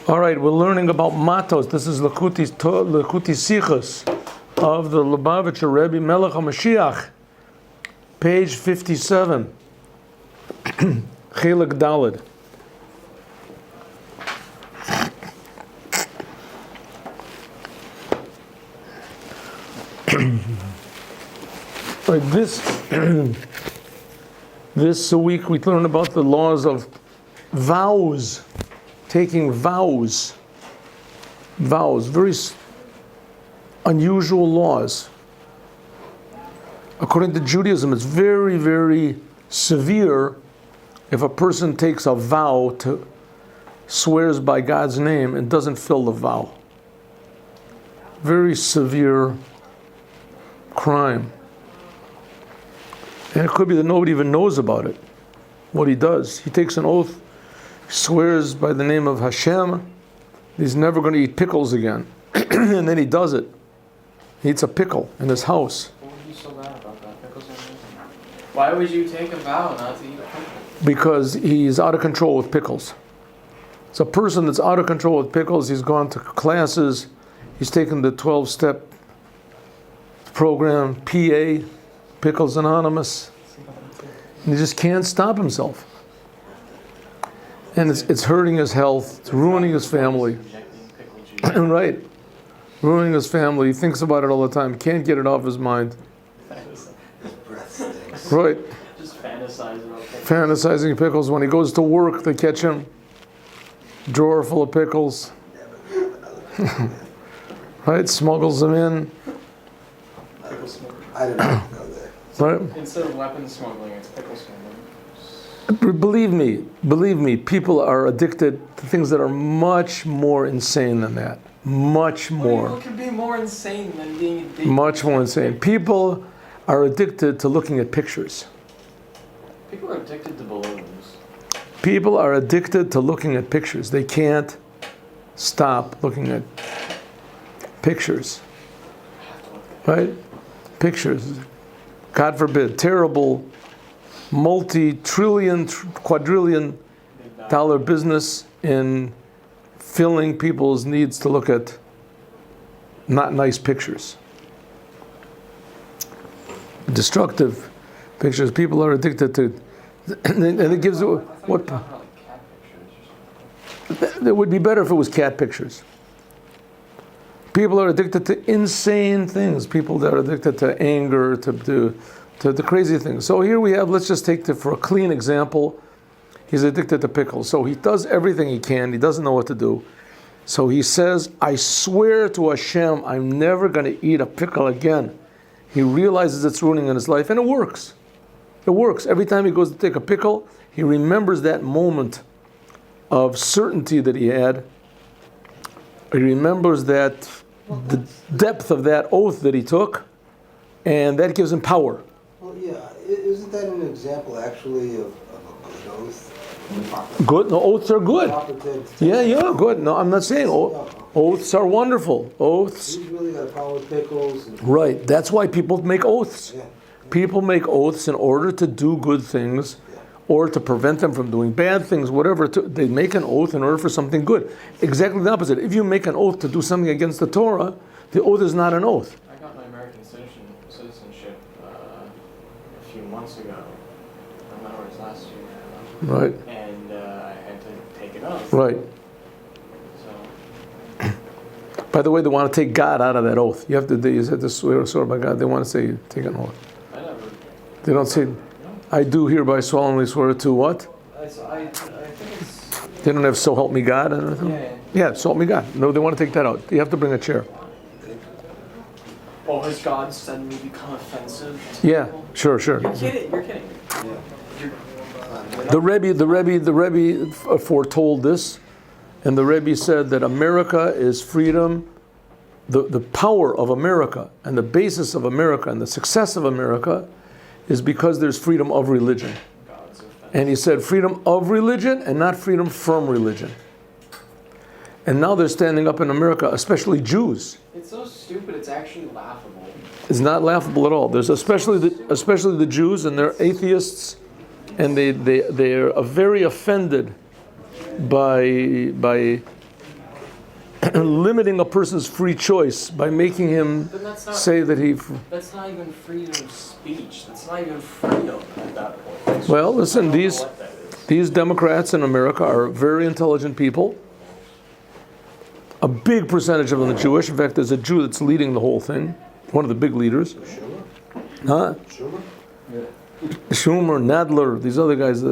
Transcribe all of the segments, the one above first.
All right, we're learning about Matos. This is Lakuti Sichos of the Lubavitcher Rebbe Melech HaMashiach, page 57, Chelik Daled. Right, this week we learn about the laws of vows, taking vows, very unusual laws. According to Judaism, it's very, very severe if a person takes a vow to swears by God's name and doesn't fill the vow. Very severe crime. And it could be that nobody even knows about it, what he does. He takes an oath, swears by the name of Hashem, he's never going to eat pickles again. And then he does it. He eats a pickle in his house. What would you so bad about that? Pickles are amazing. Why would you take a vow not to eat a pickle? Because he's out of control with pickles. It's a person that's out of control with pickles. He's gone to classes. He's taken the 12-step program, PA, Pickles Anonymous. And he just can't stop himself. And it's hurting his health. It's ruining his family. Right. Ruining his family. He thinks about it all the time. Can't get it off his mind. Right. Just fantasize about pickles. Fantasizing pickles. When he goes to work, they catch him. Drawer full of pickles. Right? Smuggles them in. I didn't know there. Right? Instead of weapon smuggling, it's pickle smuggling. Believe me, people are addicted to things that are much more insane than that. Much more. What could be more insane than being addicted? Much more insane. People are addicted to looking at pictures. People are addicted to balloons. People are addicted to looking at pictures. They can't stop looking at pictures. Right? Pictures. God forbid, terrible, multi-trillion, quadrillion dollar business in filling people's needs to look at not nice pictures. Destructive pictures. People are addicted to, and it gives what? It would be better if it was cat pictures. People are addicted to insane things. People that are addicted to anger, to the crazy things. So here we have, let's just take for a clean example, he's addicted to pickles. So he does everything he can. He doesn't know what to do. So he says, I swear to Hashem, I'm never going to eat a pickle again. He realizes it's ruining in his life, and it works. It works. Every time he goes to take a pickle, he remembers that moment of certainty that he had. He remembers that the depth of that oath that he took, and that gives him power. Well, yeah, isn't that an example actually of a good oath? Good? No, oaths are good. Yeah, good. No, I'm not saying oaths are wonderful. Oaths. He's really got a problem with pickles. Right. That's why people make oaths. Yeah. People make oaths in order to do good things, or to prevent them from doing bad things, whatever. They make an oath in order for something good. Exactly the opposite. If you make an oath to do something against the Torah, the oath is not an oath. I got my American citizenship a few months ago. I remember it was last year. Right. And I had to take it off. Right. So. By the way, they want to take God out of that oath. You have to swear by God. They want to say, take an oath. I never. They don't say, I do hereby solemnly swear to what? I think it's. They don't have so help me God and everything? Yeah, so help me God. No, they want to take that out. You have to bring a chair. Oh, has God suddenly become offensive to Yeah, people? sure. You're kidding me. The Rebbe foretold this, and the Rebbe said that America is freedom. The power of America and the basis of America and the success of America is because there's freedom of religion. And he said freedom of religion and not freedom from religion. And now they're standing up in America, especially Jews. It's so stupid, it's actually laughable. It's not laughable at all. There's especially the Jews, and they're atheists, and they are very offended by limiting a person's free choice by making him But that's not, say that he... that's not even freedom of speech. That's not even freedom at that point. That's Well, just- listen, I don't know these what that is. these Democrats in America are very intelligent people. A big percentage of them are Jewish. In fact, there's a Jew that's leading the whole thing, one of the big leaders. Huh? Schumer, Nadler, these other guys.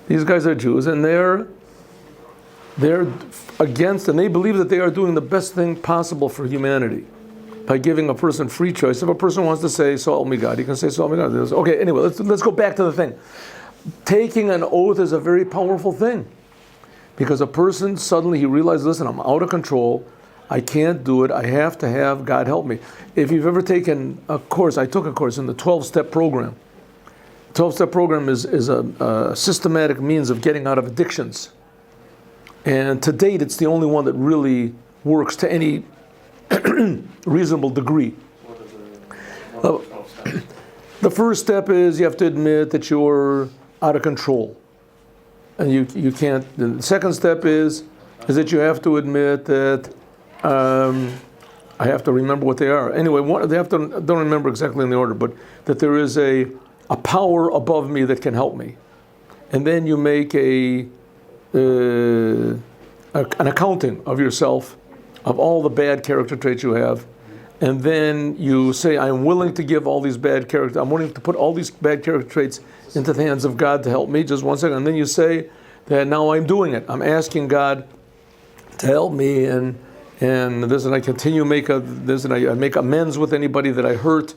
These guys are Jews, and they're against, and they believe that they are doing the best thing possible for humanity by giving a person free choice. If a person wants to say, "So help me God," he can say, "So help me God." Okay, anyway, let's go back to the thing. Taking an oath is a very powerful thing, because a person suddenly he realizes, "Listen, I'm out of control. I can't do it. I have to have God help me." If you've ever taken a course, I took a course in the 12-step program. 12-step program is a systematic means of getting out of addictions. And to date, it's the only one that really works to any reasonable degree. What is the 12 steps? The first step is you have to admit that you're out of control. And you can't. The second step is that you have to admit that I have to remember what they are. Anyway, don't remember exactly in the order, but that there is a power above me that can help me. And then you make an accounting of yourself, of all the bad character traits you have, and then you say, I'm willing to give all these bad character, I'm willing to put all these bad character traits into the hands of God to help me. Just one second. And then you say that now I'm doing it. I'm asking God to help me, and this, and I continue make this, and I make amends with anybody that I hurt,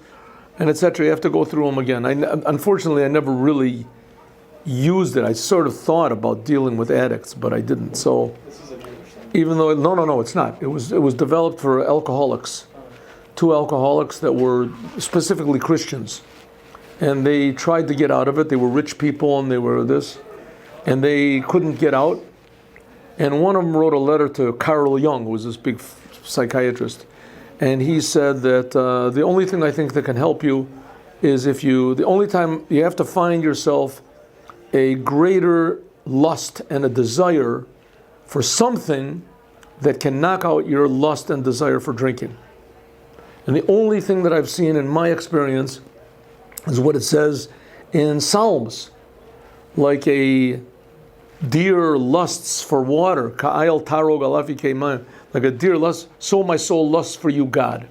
and etc. You have to go through them again. Unfortunately, I never really used it. I sort of thought about dealing with addicts, but I didn't. So, This is a Jewish thing. even though no, it's not. It was developed for alcoholics, 2 alcoholics that were specifically Christians, and they tried to get out of it. They were rich people, and they were this, and they couldn't get out. And one of them wrote a letter to Carl Jung, who was this big psychiatrist, and he said that the only thing I think that can help you is the only time you have to find yourself a greater lust and a desire for something that can knock out your lust and desire for drinking. And the only thing that I've seen in my experience is what it says in Psalms, like a deer lusts for water, ka'ayel tarog alafi keimayim, like a deer lusts, so my soul lusts for you, God.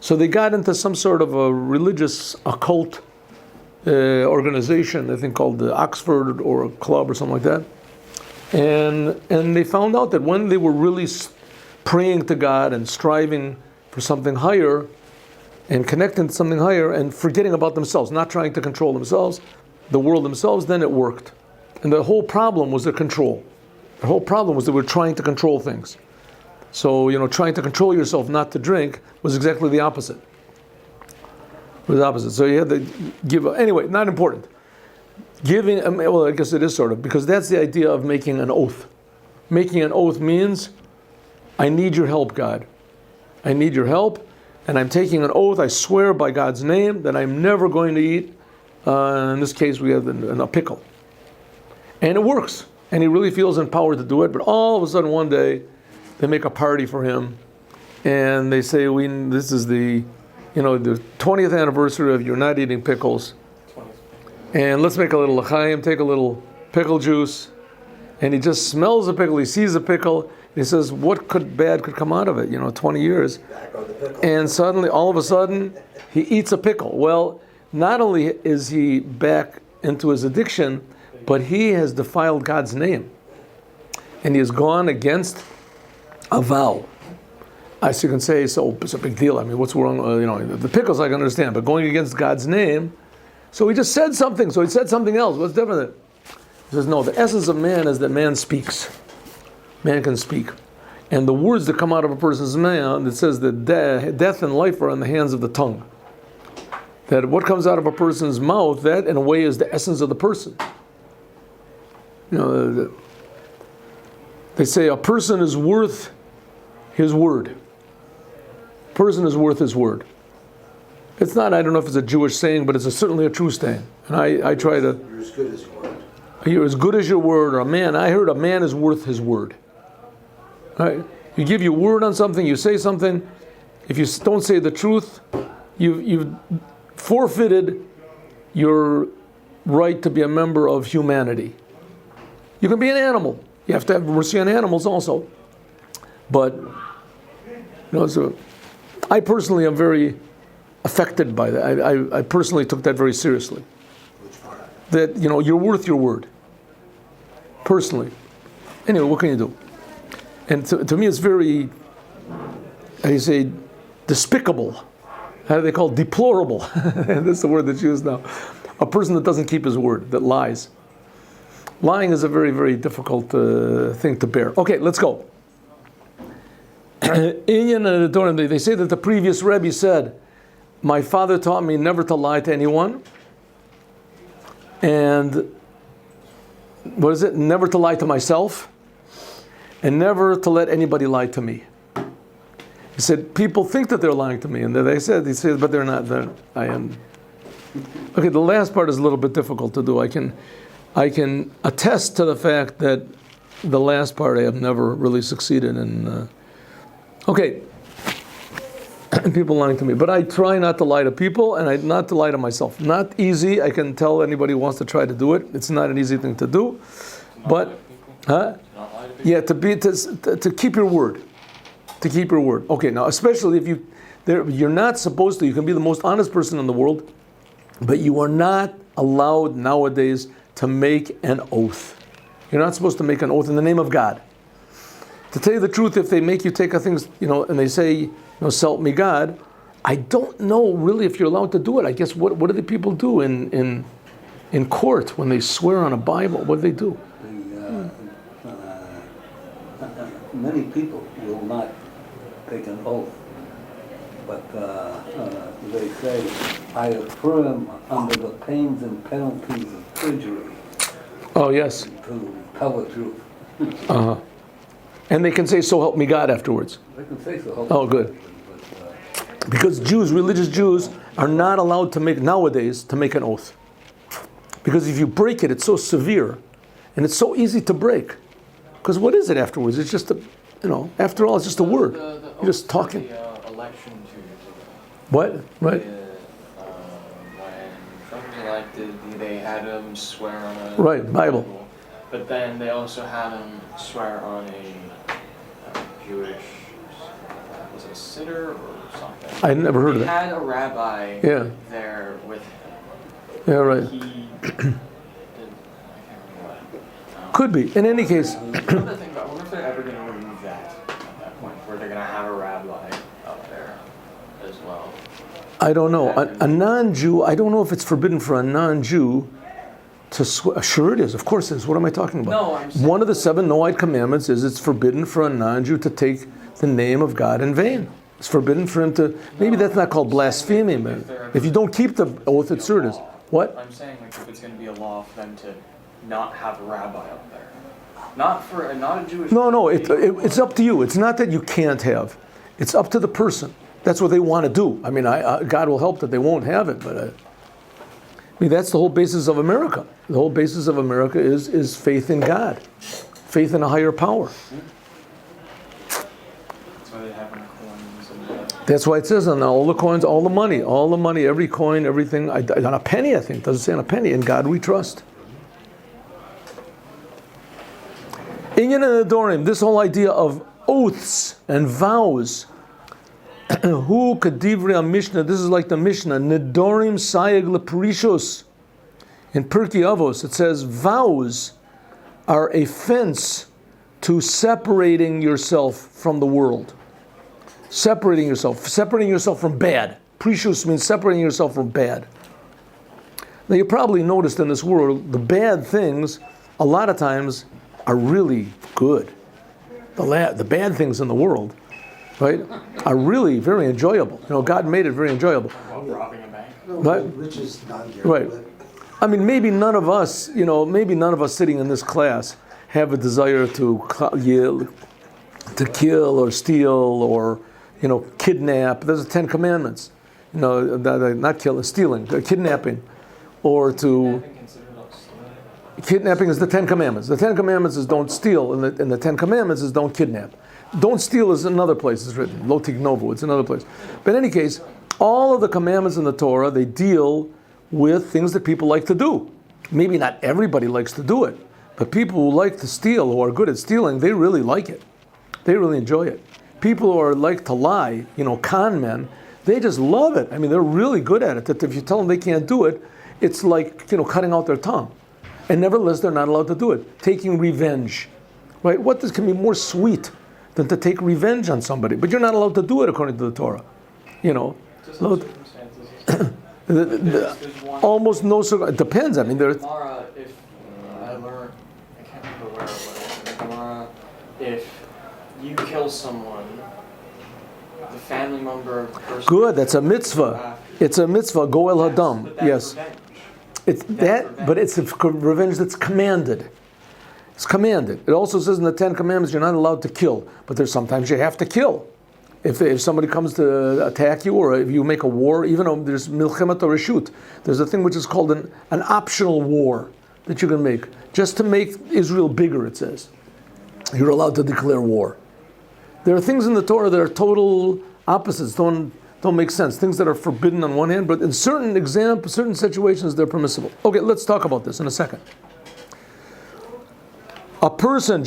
So they got into some sort of a religious occult organization, I think called the Oxford or a club or something like that. And they found out that when they were really praying to God and striving for something higher and connecting to something higher and forgetting about themselves, not trying to control themselves, the world themselves, then it worked. And the whole problem was the control. The whole problem was they were trying to control things. So, trying to control yourself not to drink was exactly the opposite. It was the opposite. So you had to give, anyway, not important. Giving, well, I guess it is sort of, because that's the idea of making an oath. Making an oath means, I need your help, God. I need your help, and I'm taking an oath, I swear by God's name that I'm never going to eat, in this case we have a pickle. And it works, and he really feels empowered to do it, but all of a sudden one day, they make a party for him, and they say, this is the 20th anniversary of you're not eating pickles, and let's make a little l'chaim, take a little pickle juice, and he just smells the pickle, he sees the pickle, and he says, what bad could come out of it, 20 years, and suddenly, all of a sudden, he eats a pickle. Well, not only is he back into his addiction, but he has defiled God's name, and he has gone against a vow. As you can say, so it's a big deal. I mean, what's wrong? The pickles I can understand, but going against God's name. So he just said something. So he said something else. What's different? He says, no. The essence of man is that man speaks. Man can speak, and the words that come out of a person's mouth. It says that death and life are in the hands of the tongue. That what comes out of a person's mouth, that in a way is the essence of the person. They say a person is worth his word. A person is worth his word. It's not, I don't know if it's a Jewish saying, but it's certainly a true saying. And I try to... You're as good as your word. You're as good as your word, or a man. I heard a man is worth his word. Right? You give your word on something, you say something. If you don't say the truth, you've forfeited your right to be a member of humanity. You can be an animal. You have to have mercy on animals also. But so I personally am very affected by that. I personally took that very seriously. That you're worth your word. Personally. Anyway, what can you do? And to me, it's very, how do you say, despicable. How do they call it? Deplorable. That's the word that's used now. A person that doesn't keep his word, that lies. Lying is a very, very difficult thing to bear. Okay, let's go. They say that the previous Rebbe said, my father taught me never to lie to anyone. And what is it? Never to lie to myself. And never to let anybody lie to me. He said, people think that they're lying to me. And he said, but they're not. I am. Okay, the last part is a little bit difficult to do. I can attest to the fact that the last part I have never really succeeded in. Okay, people lying to me. But I try not to lie to people and not to lie to myself. Not easy. I can tell anybody who wants to try to do it. It's not an easy thing to do. But, yeah, to keep your word. To keep your word. Okay, now especially if you're not supposed to, you can be the most honest person in the world, but you are not allowed nowadays to make an oath. You're not supposed to make an oath in the name of God. To tell you the truth, if they make you take a things, and they say, "So help me God," I don't know really if you're allowed to do it. I guess what do the people do in court when they swear on a Bible? What do they do? Many people will not take an oath, but they say, I affirm under the pains and penalties of perjury. Oh, yes. To tell the truth. Uh-huh. And they can say, so help me God afterwards. They can say so. Oh, good. Because religious Jews, are not allowed to make, nowadays, to make an oath. Because if you break it, it's so severe, and it's so easy to break. Because what is it afterwards? It's just after all, it's just a word. You're just talking. The election 2 years ago. What? Right. When Trump was elected, they had him swear on a Bible. But then they also had him swear on a Jewish, was it a sitter or something? I never heard of He that. had a rabbi there with him. Yeah, right. He did, I can't remember what. Could be. In any case. Another thing, I wonder if they're ever going to remove that at that point, where they're going to have a rabbi up there as well. I don't know. A non-Jew, I don't know if it's forbidden for a non-Jew to swear. Sure it is. Of course it is. What am I talking about? No, I'm saying, one of the 7 Noahide commandments is it's forbidden for a non-Jew to take the name of God in vain. It's forbidden for him to, maybe that's not called blasphemy, man. If you don't keep the oath, it sure is. What? I'm saying if it's going to be a law for them to not have a rabbi up there. Not a Jewish... No, it's up to you. It's not that you can't have. It's up to the person. That's what they want to do. I mean, God will help that they won't have it, but... that's the whole basis of America. The whole basis of America is faith in God, faith in a higher power. That's why they have coins and That's why it says on all the coins, all the money, every coin, everything, on a penny, I think. It doesn't say on a penny. In God we trust. Inyan and Adorim, this whole idea of oaths and vows. Who kadivri Mishnah? This is like the Mishnah. Nedorim sayeg leprishos. In Pirkei Avos, it says vows are a fence to separating yourself from the world. Separating yourself from bad. Prishus means separating yourself from bad. Now you probably noticed in this world, the bad things, a lot of times, are really good. The bad things in the world, right, are really very enjoyable. God made it very enjoyable. robbing a bank. Which is not here. Right. I mean, maybe none of us sitting in this class have a desire to kill or steal or, kidnap. There's the 10 Commandments. Not killing, stealing, kidnapping, or to... Kidnapping is the 10 Commandments. The 10 Commandments is don't steal, and the 10 Commandments is don't kidnap. don't steal is another place it's written. Lo tignovu, it's another place. But in any case, all of the commandments in the Torah, they deal with things that people like to do. Maybe not everybody likes to do it, but people who like to steal, who are good at stealing, they really like it. They really enjoy it. People who are like to lie, con men, they just love it. I mean, they're really good at it. That if you tell them they can't do it, it's like, cutting out their tongue. And nevertheless, they're not allowed to do it. Taking revenge, right? What can be more sweet than to take revenge on somebody? But you're not allowed to do it according to the Torah. To some circumstances. There's one. Almost no circumstances. It depends. I mean, there's. Gemara, if I learned, I can't remember where it was. In Gemara, if you kill someone, the family member of the person. Good. That's a mitzvah. It's a mitzvah. Goel hadam. But that's Yes. revenge. It's that, but it's a revenge that's commanded. It's commanded. It also says in the Ten Commandments you're not allowed to kill, but there's sometimes you have to kill. If somebody comes to attack you, or if you make a war, even though there's milchemat or reshut, there's a thing which is called an optional war that you can make, just to make Israel bigger, it says. You're allowed to declare war. There are things in the Torah that are total opposites, don't make sense. Things that are forbidden on one hand, but in certain situations, they're permissible. Okay, let's talk about this in a second. A person,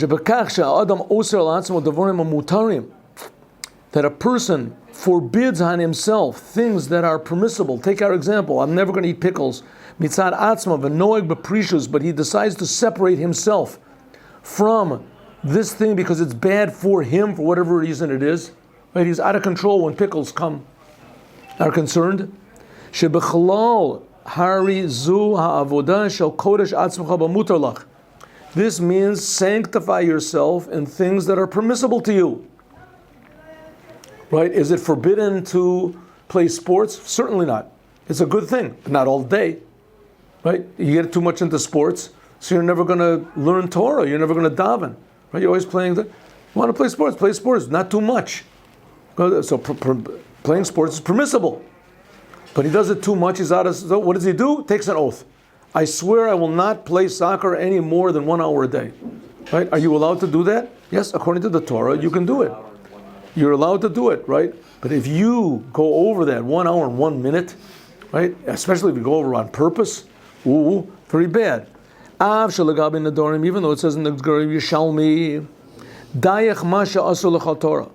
that a person forbids on himself things that are permissible. Take our example. I'm never going to eat pickles. Mitzad atzma v'noeg b'prishus, but he decides to separate himself from this thing because it's bad for him, for whatever reason it is. Right? He's out of control when pickles are concerned. Shebechalal hari zu ha'avodah shel kodesh atzmacha b'mutar lach. This means sanctify yourself in things that are permissible to you. Right? Is it forbidden to play sports? Certainly not. It's a good thing, but not all day. Right? You get too much into sports, so you're never going to learn Torah. You're never going to daven. Right? You're always playing. You want to play sports? Play sports. Not too much. So playing sports is permissible. But he does it too much. He's out of. So what does he do? Takes an oath. I swear I will not play soccer any more than 1 hour a day. Right? Are you allowed to do that? Yes, according to the Torah, you can do it. You're allowed to do it, right? But if you go over that 1 hour and 1 minute, right? Especially if you go over on purpose, very bad. Even though it says in the Yerushalmi, Dayach Masha Asul Lechal Torah.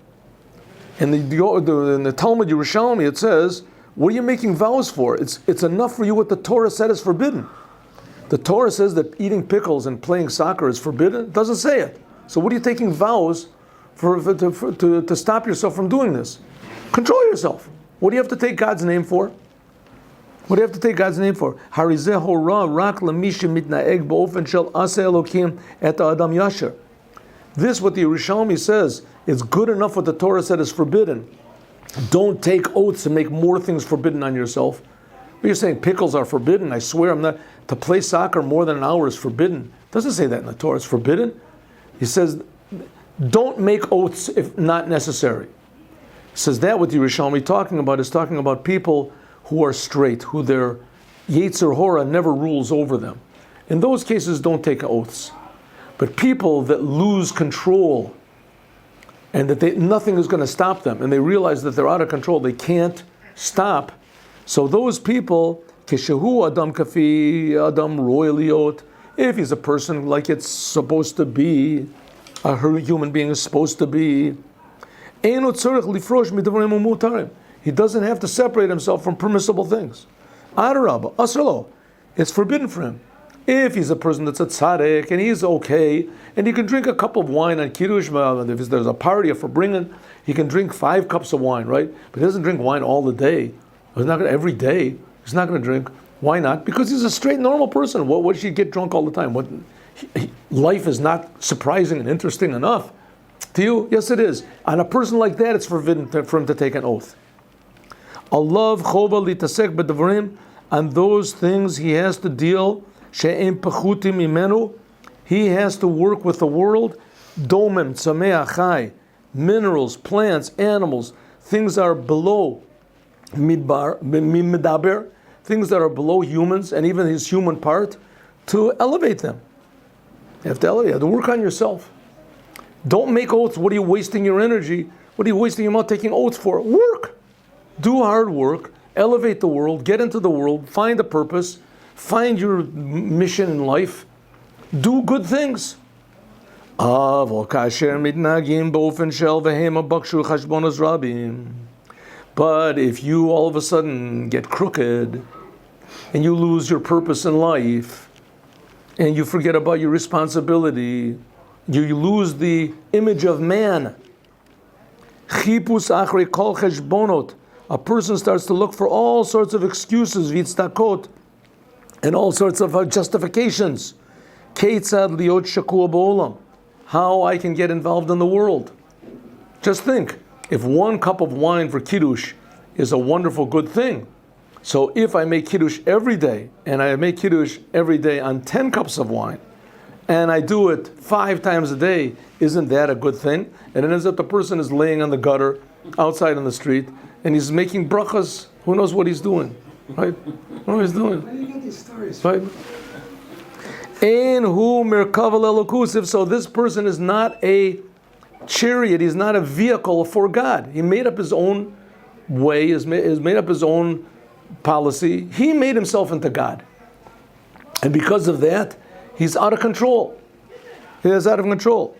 In the Talmud Yerushalmi, it says, what are you making vows for? It's enough for you what the Torah said is forbidden. The Torah says that eating pickles and playing soccer is forbidden. It doesn't say it. So what are you taking vows to stop yourself from doing this? Control yourself. What do you have to take God's name for? What do you have to take God's name for? Harizeh hora rak lamisha mitnaeg ba'ofen shel aseh Elokim et adam yasher. This, what the Yerushalmi says, is good enough what the Torah said is forbidden. Don't take oaths and make more things forbidden on yourself. But you're saying pickles are forbidden. I swear I'm not. To play soccer more than an hour is forbidden. It doesn't say that in the Torah. It's forbidden. He says, don't make oaths if not necessary. He says that what the Yerushalmi talking about people who are straight, who their Yetzer Hora never rules over them. In those cases, don't take oaths. But people that lose control and that nothing is going to stop them, and they realize that they're out of control, they can't stop. So those people, Keshehu Adam Kafi, Adam Royaliot, if he's a person like it's supposed to be, a human being is supposed to be, he doesn't have to separate himself from permissible things. Adarabah, Asrlo, it's forbidden for him. If he's a person that's a tzaddik and he's okay, and he can drink a cup of wine on Kiddush, if there's a party for bringing, he can drink 5 cups of wine, right? But he doesn't drink wine all the day. He's not going every day. He's not going to drink. Why not? Because he's a straight, normal person. What should he get drunk all the time? Life is not surprising and interesting enough to you? Yes, it is. On a person like that, it's forbidden for him to take an oath. Allah chova litasek b'davrim, on those things he has to deal. She'em pechutim imenu, he has to work with the world. Domem tzameach chai, minerals, plants, animals, things that are below midaber, things that are below humans and even his human part, to elevate them. You have to elevate. You have to work on yourself. Don't make oaths. What are you wasting your energy? What are you wasting your mouth taking oaths for? Work. Do hard work. Elevate the world. Get into the world. Find a purpose. Find your mission in life. Do good things. But if you all of a sudden get crooked and you lose your purpose in life and you forget about your responsibility, you lose the image of man. A person starts to look for all sorts of excuses, vitztakot, and all sorts of justifications. How I can get involved in the world. Just think, if 1 cup of wine for Kiddush is a wonderful good thing, so if I make Kiddush every day, and I make Kiddush every day on 10 cups of wine, and I do it 5 times a day, isn't that a good thing? And it ends up the person is laying on the gutter, outside on the street, and he's making brachas. Who knows what he's doing, right? What he's doing. Where do you get these stories Right? So this person is not a chariot, he's not a vehicle for God. He made up his own way, he's made up his own policy. He made himself into God. And because of that, he's out of control. He is out of control.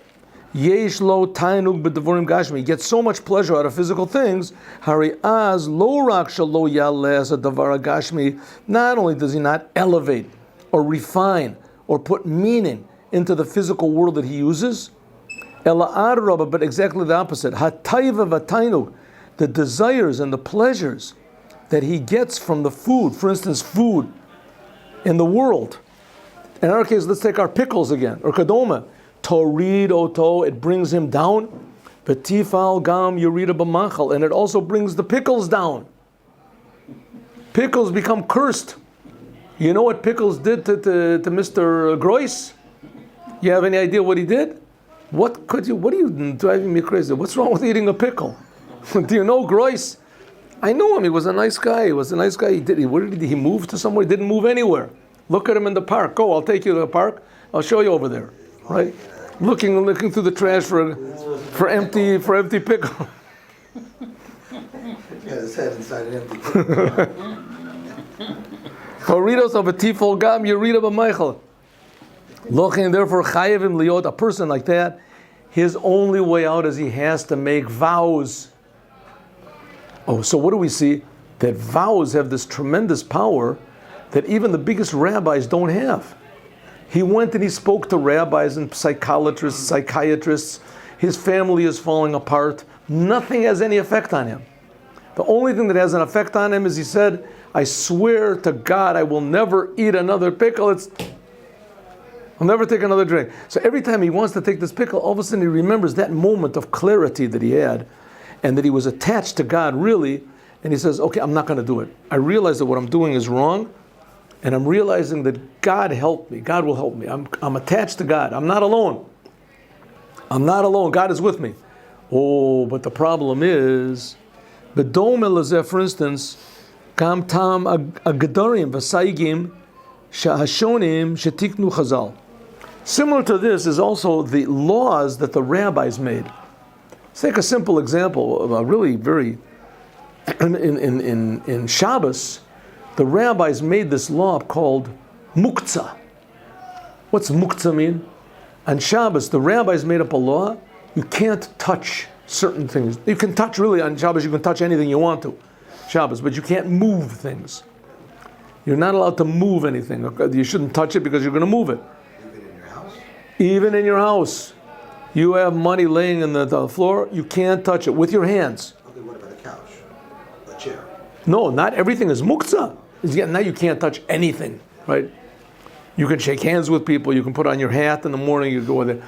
Yesh lo tainug b'devorim gashmi. He gets so much pleasure out of physical things. Hari az lo rak shelo yaleh davar gashmi. Not only does he not elevate or refine or put meaning into the physical world that he uses, ela adraba, but exactly the opposite. Hatayva v'tainug, the desires and the pleasures that he gets from the food, for instance, food in the world. In our case, let's take our pickles again, or kadoma. Torid oto, it brings him down. V'tifal gam yurida b'machal, and it also brings the pickles down. Pickles become cursed. You know what pickles did to Mr. Grois? You have any idea what he did? What are you driving me crazy? What's wrong with eating a pickle? Do you know Grois? I know him. He was a nice guy. Where did he move to somewhere? He didn't move anywhere. Look at him in the park. Go, I'll take you to the park. I'll show you over there. Right? Looking through the trash for empty pickle. Yeah, his head inside an empty pickle. Horidos of a tifol gam yerida b'meichel. Looking therefore chayevim liot, a person like that, his only way out is he has to make vows. Oh, so what do we see? That vows have this tremendous power that even the biggest rabbis don't have. He went and he spoke to rabbis and psychiatrists. His family is falling apart. Nothing has any effect on him. The only thing that has an effect on him is he said, I swear to God I will never eat another pickle. I'll never take another drink. So every time he wants to take this pickle, all of a sudden he remembers that moment of clarity that he had and that he was attached to God really, and he says, okay, I'm not going to do it. I realize that what I'm doing is wrong, and I'm realizing that God helped me. God will help me. I'm attached to God. I'm not alone. I'm not alone. God is with me. Oh, but the problem is, Bedom elazeh, for instance, Kam tam agadorim v'saigim shahashonim shetiknu chazal. Similar to this is also the laws that the rabbis made. Let's take a simple example of a really very, in Shabbos, the rabbis made this law called muktzah. What's muktzah mean? On Shabbos, the rabbis made up a law, you can't touch certain things. You can touch, really, on Shabbos, you can touch anything you want to, Shabbos, but you can't move things. You're not allowed to move anything. You shouldn't touch it because you're going to move it. Even in your house? Even in your house. You have money laying on the floor, you can't touch it with your hands. Okay, what about a couch? A chair? No, not everything is muktzah. Now you can't touch anything, right? You can shake hands with people, you can put on your hat in the morning, you go with it.